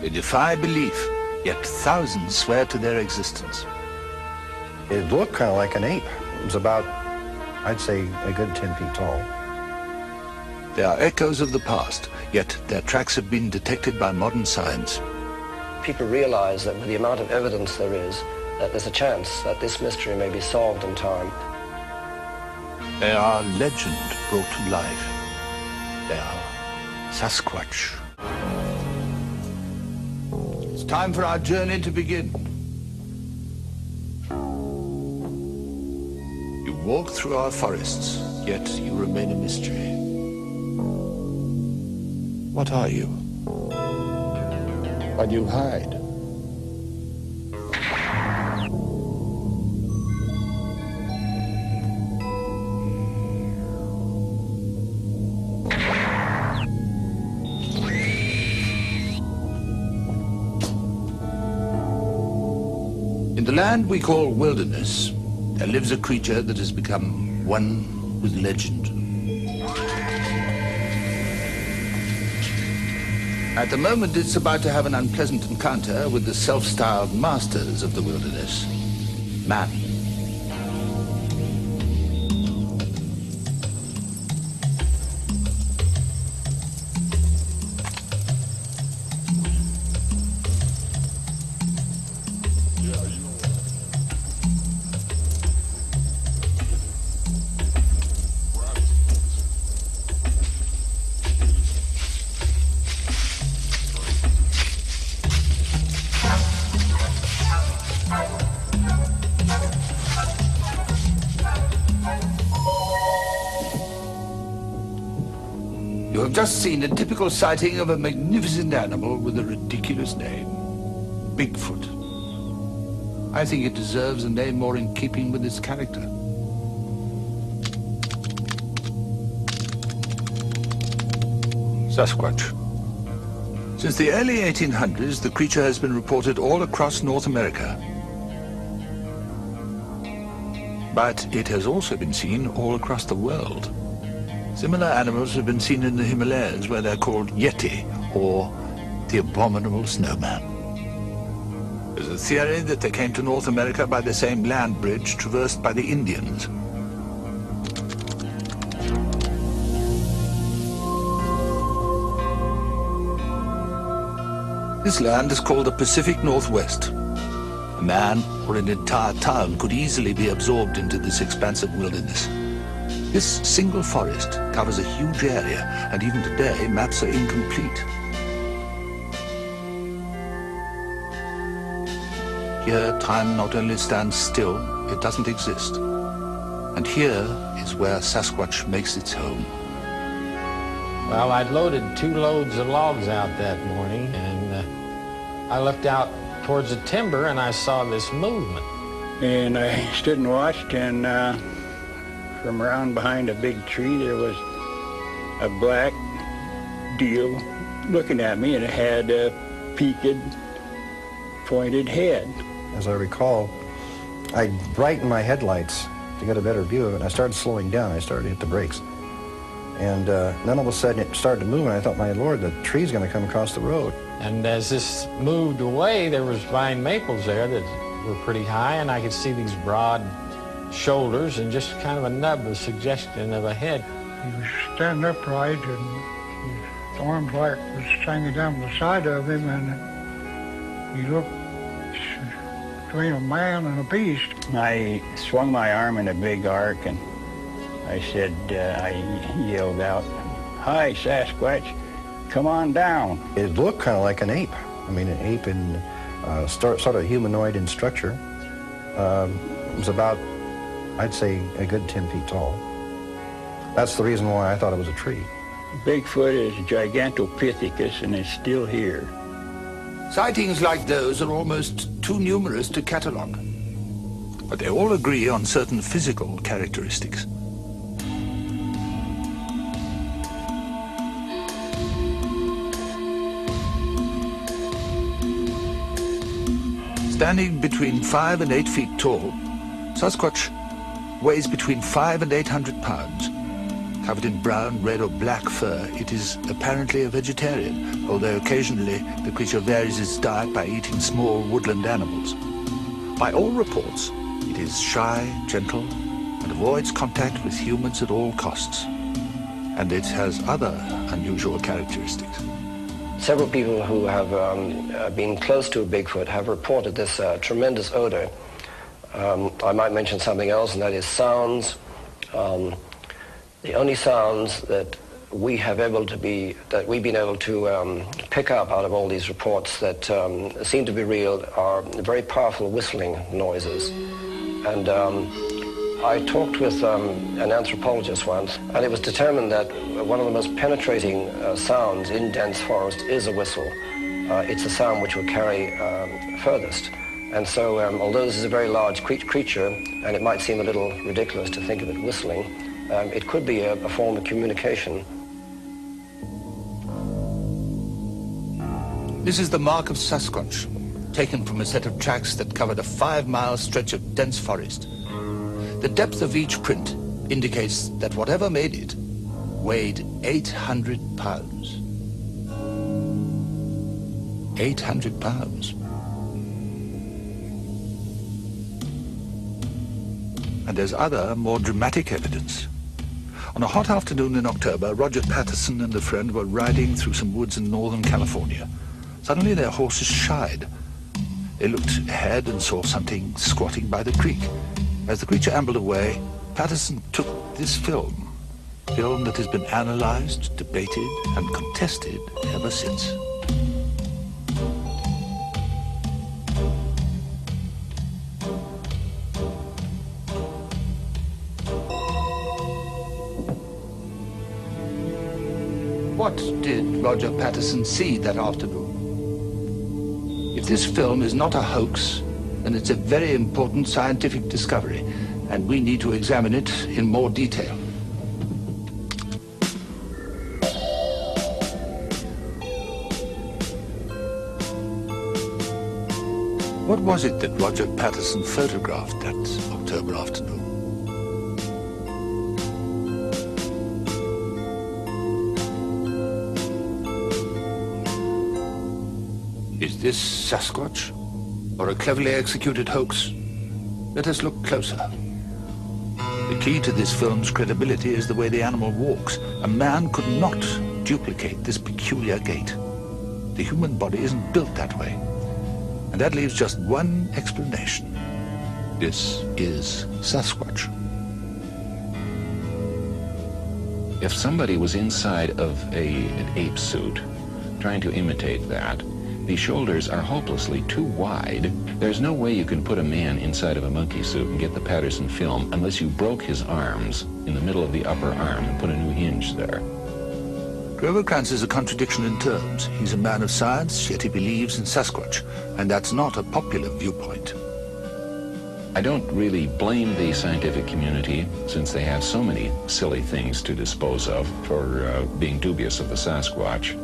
They defy belief, yet thousands swear to their existence. It looked kind of like an ape. It was about, I'd say, a good 10 feet tall. They are echoes of the past, yet their tracks have been detected by modern science. People realize that with the amount of evidence there is, that there's a chance that this mystery may be solved in time. They are legend brought to life. They are Sasquatch. It's time for our journey to begin. You walk through our forests, yet you remain a mystery. What are you? Why do you hide? In the land we call wilderness, there lives a creature that has become one with legend. At the moment, it's about to have an unpleasant encounter with the self-styled masters of the wilderness, man. You have just seen a typical sighting of a magnificent animal with a ridiculous name. Bigfoot. I think it deserves a name more in keeping with its character. Sasquatch. Since the early 1800s, the creature has been reported all across North America. But it has also been seen all across the world. Similar animals have been seen in the Himalayas, where they're called Yeti, or the abominable snowman. There's a theory that they came to North America by the same land bridge traversed by the Indians. This land is called the Pacific Northwest. A man or an entire town could easily be absorbed into this expansive wilderness. This single forest covers a huge area, and even today, maps are incomplete. Here, time not only stands still, it doesn't exist. And here is where Sasquatch makes its home. Well, I'd loaded 2 loads of logs out that morning, and I looked out towards the timber, and I saw this movement. And I stood and watched, and from around behind a big tree, there was a black deal looking at me, and it had a peaked, pointed head. As I recall, I brightened my headlights to get a better view of it, and I started slowing down. I started to hit the brakes. And then all of a sudden it started to move, and I thought, my Lord, the tree's going to come across the road. And as this moved away, there was vine maples there that were pretty high, and I could see these broad shoulders and just kind of a nub, a suggestion of a head. He was standing upright, and his arms like was hanging down the side of him, and he looked between a man and a beast. I swung my arm in a big arc, and I said, I yelled out, "Hi, Sasquatch, come on down." It looked kind of like an ape. I mean, an ape in sort of humanoid in structure. It was about, I'd say, a good 10 feet tall. That's the reason why I thought it was a tree. Bigfoot is Gigantopithecus, and it's still here. Sightings like those are almost too numerous to catalogue. But they all agree on certain physical characteristics. Standing between 5 and 8 feet tall, Sasquatch weighs between 500 and 800 pounds, Covered in brown, red or black fur, it is apparently a vegetarian, although occasionally the creature varies its diet by eating small woodland animals. By all reports, it is shy, gentle, and avoids contact with humans at all costs. And it has other unusual characteristics. Several people who have been close to a Bigfoot have reported this tremendous odor. I might mention something else, and that is sounds. The only sounds that we've been able to pick up out of all these reports that seem to be real are very powerful whistling noises. And I talked with an anthropologist once, and it was determined that one of the most penetrating sounds in dense forest is a whistle. It's a sound which will carry furthest. And so, although this is a very large creature, and it might seem a little ridiculous to think of it whistling, it could be a form of communication. This is the mark of Sasquatch, taken from a set of tracks that covered a 5-mile stretch of dense forest. The depth of each print indicates that whatever made it weighed 800 pounds. 800 pounds. And there's other, more dramatic evidence. On a hot afternoon in October, Roger Patterson and a friend were riding through some woods in northern California. Suddenly their horses shied. They looked ahead and saw something squatting by the creek. As the creature ambled away, Patterson took this film that has been analyzed, debated, and contested ever since. What did Roger Patterson see that afternoon? If this film is not a hoax, then it's a very important scientific discovery, and we need to examine it in more detail. What was it that Roger Patterson photographed that October afternoon? Is this Sasquatch, or a cleverly executed hoax? Let us look closer. The key to this film's credibility is the way the animal walks. A man could not duplicate this peculiar gait. The human body isn't built that way. And that leaves just one explanation. This is Sasquatch. If somebody was inside of an ape suit, trying to imitate that, the shoulders are hopelessly too wide. There's no way you can put a man inside of a monkey suit and get the Patterson film unless you broke his arms in the middle of the upper arm and put a new hinge there. Grover Krantz is a contradiction in terms. He's a man of science, yet he believes in Sasquatch, and that's not a popular viewpoint. I don't really blame the scientific community, since they have so many silly things to dispose of, for being dubious of the Sasquatch.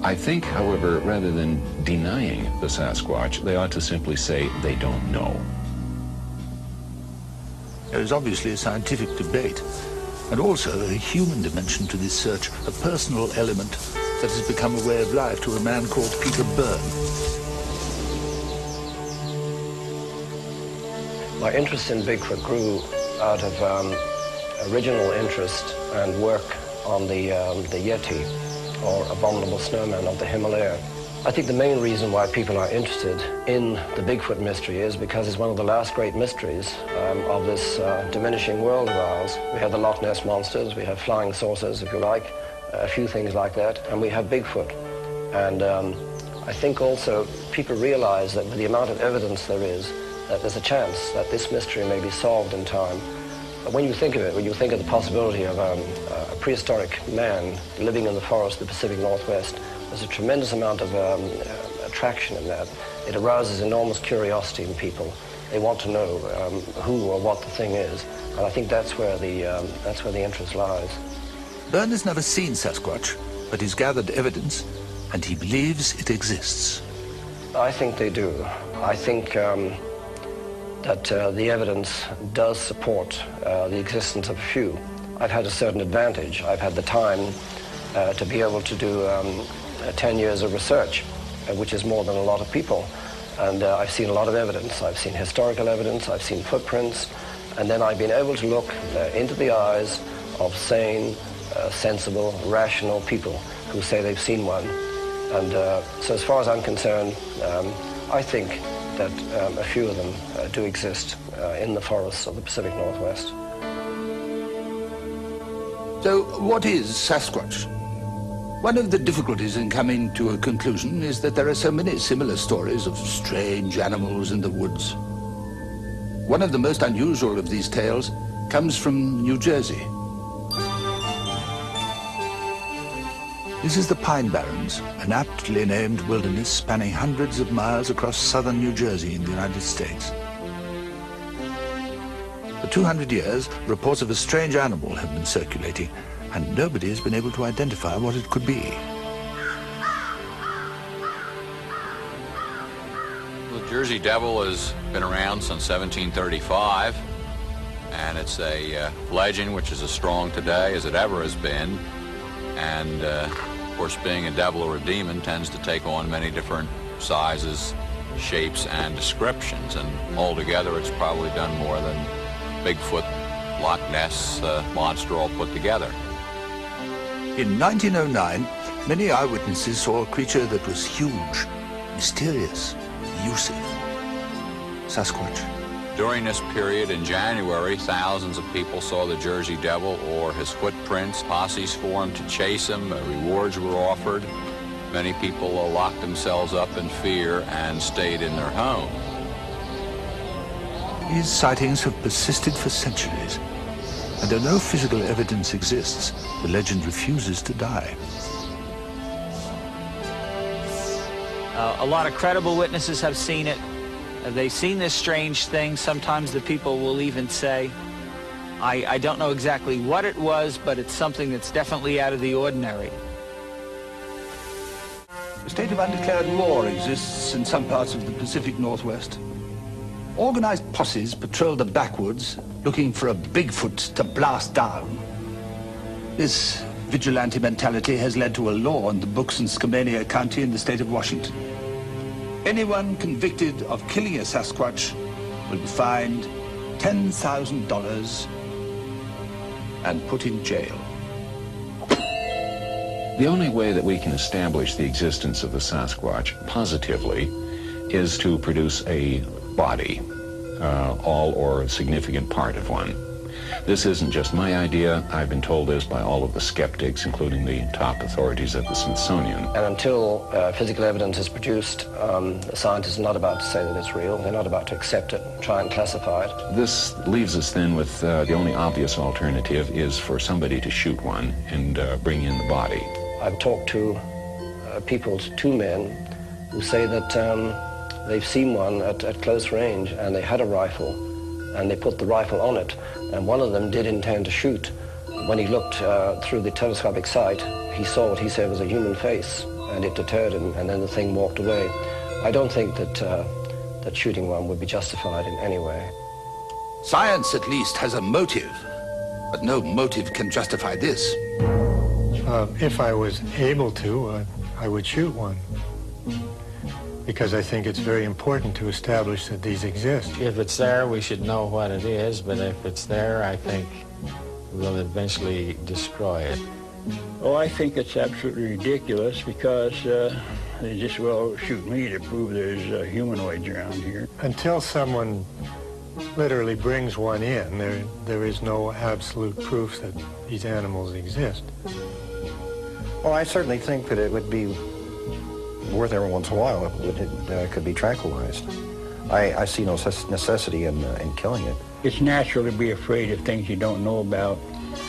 I think, however, rather than denying the Sasquatch, they ought to simply say they don't know. There is obviously a scientific debate, and also a human dimension to this search, a personal element that has become a way of life to a man called Peter Byrne. My interest in Bigfoot grew out of original interest and work on the Yeti, or abominable snowman of the Himalaya. I think the main reason why people are interested in the Bigfoot mystery is because it's one of the last great mysteries of this diminishing world of ours. We have the Loch Ness monsters, we have flying saucers, if you like, a few things like that, and we have Bigfoot. And I think also people realize that with the amount of evidence there is, that there's a chance that this mystery may be solved in time. But when you think of it, when you think of the possibility of a prehistoric man living in the forest of the Pacific Northwest, there's a tremendous amount of attraction in that. It arouses enormous curiosity in people. They want to know who or what the thing is, and I think that's where the interest lies. Byrne has never seen Sasquatch, but he's gathered evidence, and he believes it exists. I think they do. I think that the evidence does support the existence of a few. I've had a certain advantage. I've had the time to be able to do 10 years of research, which is more than a lot of people. And I've seen a lot of evidence. I've seen historical evidence, I've seen footprints, and then I've been able to look into the eyes of sane, sensible, rational people who say they've seen one. And so as far as I'm concerned, I think that a few of them do exist in the forests of the Pacific Northwest. So what is Sasquatch? One of the difficulties in coming to a conclusion is that there are so many similar stories of strange animals in the woods. One of the most unusual of these tales comes from New Jersey. This is the Pine Barrens, an aptly named wilderness spanning hundreds of miles across southern New Jersey in the United States. For 200 years, reports of a strange animal have been circulating, and nobody has been able to identify what it could be. The Jersey Devil has been around since 1735, and it's a legend which is as strong today as it ever has been. And of course, being a devil or a demon tends to take on many different sizes, shapes, and descriptions, and altogether it's probably done more than Bigfoot, Loch Ness monster all put together. In 1909, many eyewitnesses saw a creature that was huge, mysterious, elusive. Sasquatch. During this period in January, thousands of people saw the Jersey Devil or his footprints. Posses formed to chase him. Rewards were offered. Many people locked themselves up in fear and stayed in their homes. These sightings have persisted for centuries, and though no physical evidence exists, the legend refuses to die. A lot of credible witnesses have seen it. They've seen this strange thing. Sometimes the people will even say, I don't know exactly what it was, but it's something that's definitely out of the ordinary. A state of undeclared war exists in some parts of the Pacific Northwest. Organized posses patrol the backwoods looking for a Bigfoot to blast down. This vigilante mentality has led to a law on the books in Skamania County in the state of Washington. Anyone convicted of killing a Sasquatch will be fined $10,000 and put in jail. The only way that we can establish the existence of the Sasquatch positively is to produce a body, all or a significant part of one. This isn't just my idea. I've been told this by all of the skeptics, including the top authorities at the Smithsonian. And until physical evidence is produced, the scientists are not about to say that it's real. They're not about to accept it, try and classify it. This leaves us then with the only obvious alternative is for somebody to shoot one and bring in the body. I've talked to people, two men, who say that they've seen one at close range, and they had a rifle, and they put the rifle on it, and one of them did intend to shoot. When he looked through the telescopic sight, he saw what he said was a human face, and it deterred him, and then the thing walked away. I don't think that, that shooting one would be justified in any way. Science, at least, has a motive, but no motive can justify this. If I was able to, I would shoot one, because I think it's very important to establish that these exist. If it's there, we should know what it is, but if it's there, I think we'll eventually destroy it. Oh, I think it's absolutely ridiculous because they just well shoot me to prove there's humanoids around here. Until someone literally brings one in, there is no absolute proof that these animals exist. Well, I certainly think that it would be worth every once in a while if it could be tranquilized. I see no necessity in killing it. It's natural to be afraid of things you don't know about,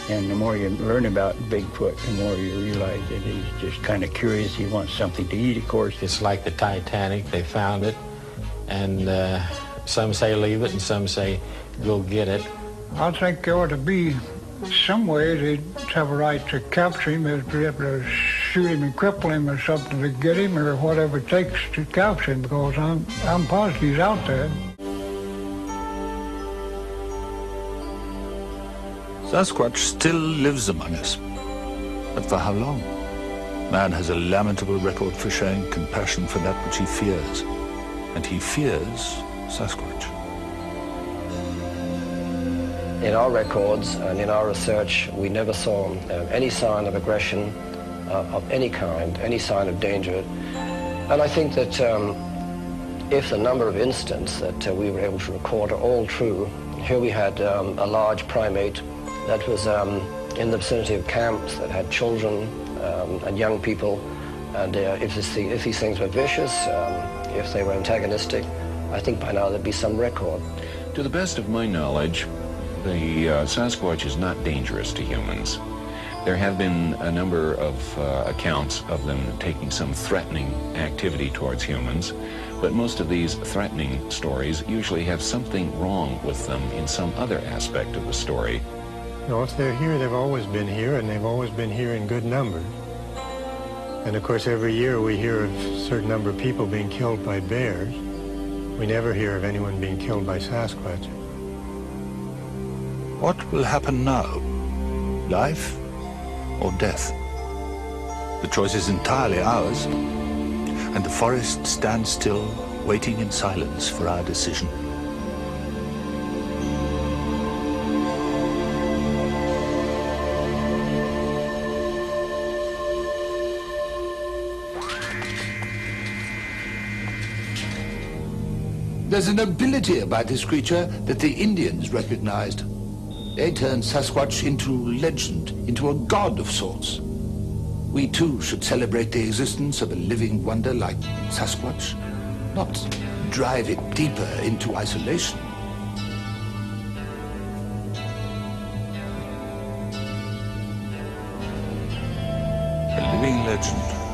and the more you learn about Bigfoot, the more you realize that he's just kind of curious. He wants something to eat, of course. It's like the Titanic. They found it, and some say leave it, and some say go get it. I think there ought to be some way they'd have a right to capture him, if they have to shoot him and cripple him or something to get him, or whatever it takes to capture him, because I'm positive he's out there. Sasquatch still lives among us. But for how long? Man has a lamentable record for showing compassion for that which he fears. And he fears Sasquatch. In our records and in our research, we never saw any sign of aggression of any kind, any sign of danger. And I think that if the number of incidents that we were able to record are all true, here we had a large primate that was in the vicinity of camps that had children and young people. And if these things were vicious, if they were antagonistic, I think by now there'd be some record. To the best of my knowledge, the Sasquatch is not dangerous to humans. There have been a number of accounts of them taking some threatening activity towards humans, but most of these threatening stories usually have something wrong with them in some other aspect of the story. No, if they're here, they've always been here, and they've always been here in good numbers. And of course, every year we hear of a certain number of people being killed by bears. We never hear of anyone being killed by Sasquatch. What will happen now? Life or death? The choice is entirely ours, and the forest stands still, waiting in silence for our decision. There's an ability about this creature that the Indians recognized. They turned Sasquatch into legend, into a god of sorts. We too should celebrate the existence of a living wonder like Sasquatch, not drive it deeper into isolation. A living legend.